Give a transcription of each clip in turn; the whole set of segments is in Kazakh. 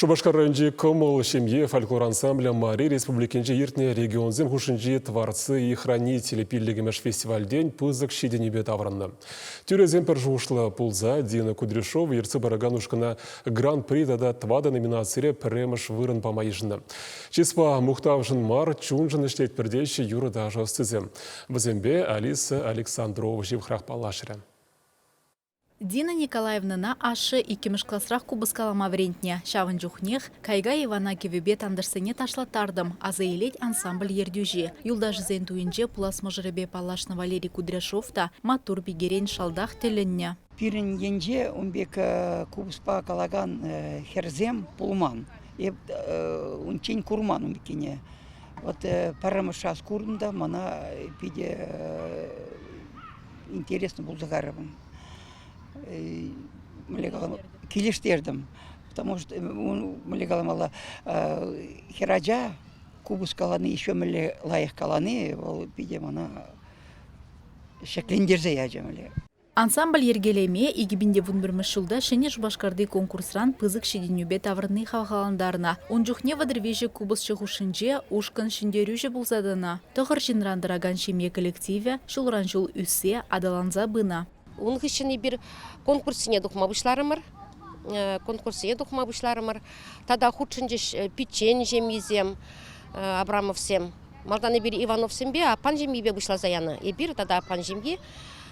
Шубашкар районжи Комол семье фольклор ансамбля Мари республикенжи иртне регионзем хушинжи творцы и хранители пиллигемеш фестиваль день пызык шиденебе таврынны. Тюрезем пержушлы пулза Дина Кудряшов ерцы бараганушкана гран-при тада твада номинацире премыш вырын помайышны. Чиспа мухтавжын мар чунжын иштет пердещи юры даже стызем. Вазембе Алиса Александрова живхрах палашыры. Дина Николаевна на ашы икемеш классрах кубыскалама врентне. Шавын жухнех, кайга Ивана кевебе тандырсыне ташлатардым, а заилеть ансамбль ердюжи. Юлдаш зен туинже пулас мажыребе палашны Валерий Кудряшов та матур бигерен шалдах теленне. Пирин енже умбек кубыспа калаган херзем пулман. Унчень курман умбекине. Вот парамыша скурында мана пиде интересно был загарыван. Килиштердім, потому что мала хираджа кубус каланы еще мле лайық каланы, ол бидем ана шеклендерзе яжамле. Ансамбль ергелеме игибинде вунбірміш жылда шене Шубашкарды конкурсран пызык шеденюбе таврны хавхаландарна. Он жухне вадрвеже кубус шығушынже ушкан шендерюже булзадына. Тоғыр жинрандыраган шемье коллективе шулран жул үссе адаланза бына. Он хищений бир конкурсине духмабышларымыр, Тада худшынжеш печень жемизем Абрамовсем. Малтаны бир Ивановсем бе, а пан жемибе бышла заяны. И бир тада пан жемги,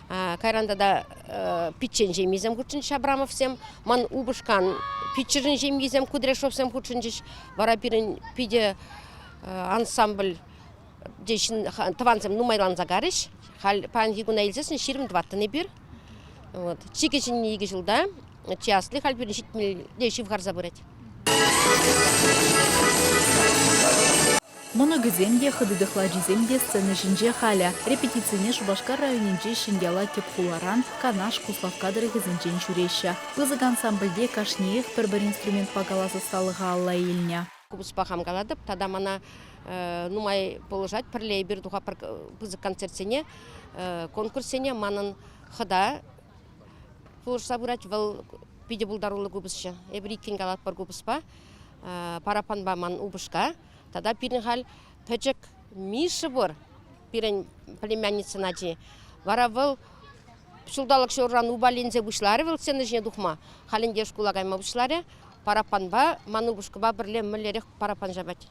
кайранда да печень жемизем худшынжеш Абрамовсем. Ман убышкан печерин жемизем Кудряшовсем худшынжеш. Вара бирин пиде ансамбль дешін таванзем нумайлан загарыш. Пан гигуна илзесін ширим дваттыны бир. Чикешін неге жылда, чияслы халберін шетмел деші вғарза бұрет. Много земде, хыдыдыхла жиземде сцены жинже халя. Репетицияне Шубашкар районенже шиндяла кепхуларан, канаш куславкадры гізінжен жүреща. Пызык ансамбльде кашнеех бір инструмент пагаласы салыға алла елня. Кубыспа хамгаладып, тада мана нумай положать пірлей бір дуға пызык концертсене, конкурсене манын хыда Фурса бурать вел пиде булдарулы губысча. Эбрикин галат пар губыспа, парапан ба ман убышка. Тада пирин хал печек миши бор, пирин племянница нади. Вара вел шулдалык шорран убалинзе бушлары вел сенежне духма. Халиндеш кулагайма бушлары, парапан ба ман убышка ба бірле мілерек парапан жабать.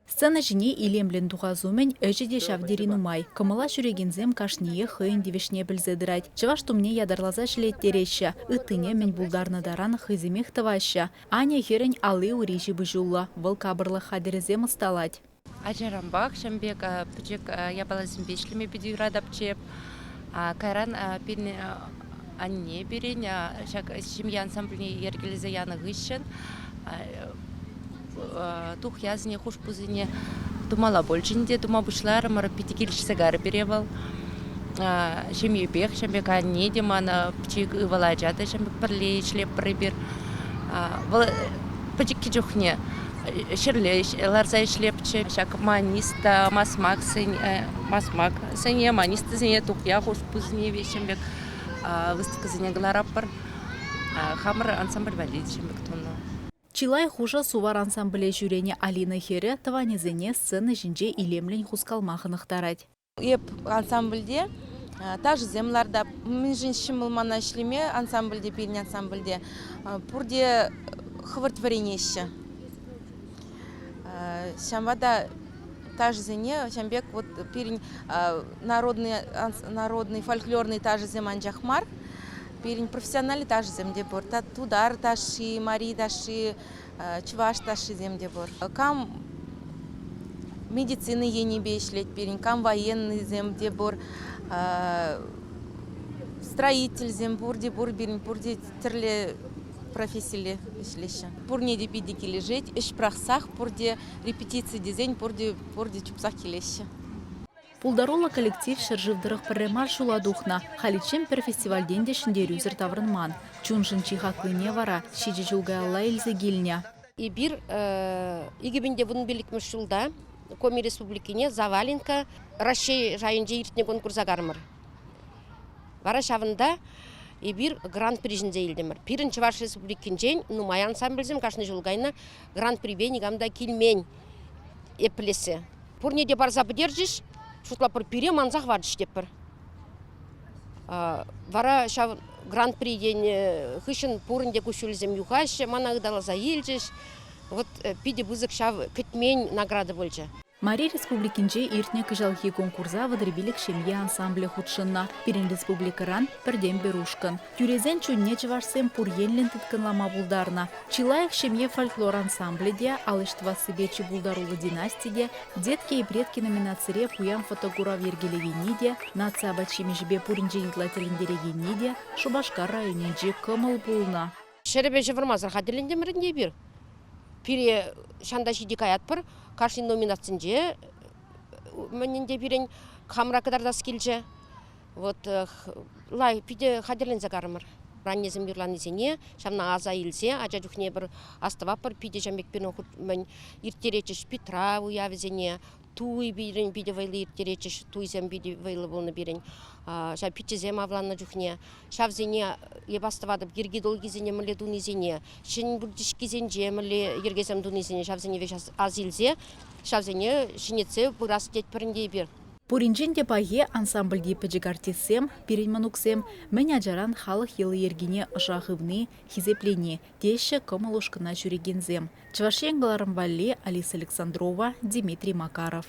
Сцена жіне илемлен дуғазумен өжеде шавдерину май. Кымыла жүрегензем кашние хыйын девешне білзедірайд. Чываш тумне ядарлаза шлеттереща. Үттіне мен булдарны даран хыземех тываща. Аня херень алы урежі бұжулла. Выл кабырлы хадерезем ысталать. Ажарамбак, шамбек пчек ябалазым бешлеме бедюрадапчеп. Кайран пин анне берен, семья ансамбльне ергелезе яны гыщен. Тух язне хуш пузыне думала большинде дума бушларым пятикилиш сагар перевал. Шемью бех, шембека не демана пчик валаджата, шембек парлей шлеп прибир. Пчик кичухне шерле ларзай шлепче, шак маниста, масмак сене маниста сене тух я хуш пузыне вешембек выставка сене галараппар. Хамр ансамбль валид шембек туну. Чилай хужа сувар ансамбле жүрене Алина Хере таванезене сцены жинже илемлен хускалмахынық тарать. Еп ансамбльде, тажы земларда, мен жиншим мылмана ішлеме ансамбльде, пирин ансамбльде, пурде хывырт варенеші. Шамбада тажы зене, шамбек вот пирин народный фольклорный тажы зем анжахмар, пирин профессиональный тажы земде бор. Тудар таши, Мари таши, Чуваш таши земде бор. Кам медицины ени бешлет пирин, кам военный земде бор, строитель зембурде бор пирин, пурде терле профессили бешлеща. Пурне де биди кележет, иш прахсах, пурде репетиции дизайн, пурде чупсах келеща. Пулдарола коллектив шыржывдырық пірремар шула духна. Халичем пір фестивальден де шіндерюзір таврынман. Чуншын чихақлыне вара, шиджи жылгай алла елзі геліне. И бир игибинде вун биликмеш жылда Коми республикине Заваленка Рашей жайынже иртіне конкурс агармыр. Вара шавында бир гран-при жинзе илдемір. Пирін Чуваш Республикин жен, нумай ансамбльзем, кашны жылгайна гран-при бен игамда килмен эплесе. Пурнеде барза бідержіш, шутла пыр пире манзақ вадыш депір. Вара шав гран-при ден хышын пурынде кушулзем юхаш, мана ыдалаза елжіш. Вот пиде бузык шав кітмен награды больше. Мария Республикинче иртне кыжалхи конкурса выдребилик шемье ансамбле худшынна. Пирин республикаран пердем берушкан. Тюрезен чунне чывашсем пурьенлен тытканлама булдарна. Чилаях шемье фольклор ансамбледе, алыштва сыбечи булдарулы династиде, детки и предки номинацире пуям фотогурав ергелегениде, нация бачимешбе пуринче интлателендерегениде, Шубашкар районенче кымыл булна. Шеребе жывырмазыр хадерлендемірінде бір. Пире шандаши дикаят пыр, каршин номинацинже, мененде бирен хамра кадардас келже. Вот лай пиде хадерлензе гарымыр. Раннезім бирлан изене, шамна аза илзе, ажа жүхне бір астава пыр, пиде жамбек бірін мен иртеречеш Петра уявізене, туй бирен биде вайлы иртеречеш, туйзем биде вайлы болны бирен. Ша пичезем авланна жүхне, шавзене ебаставадып ерге долгизене міле дунизене, шын бүрдішкезенже міле ергезем дунизене, шавзене веш азилзе, шавзене шинеце бұрас детпірінде бір. Пуринченде пае ансамбльде пэджик артистсем, пиренмануксем, мен ажаран халық елы ергене ышағывны, хизеплене, теші кымылушкына жүрегензем. Чвашен Галарым Валли, Алиса Александрова, Дмитрий Макаров.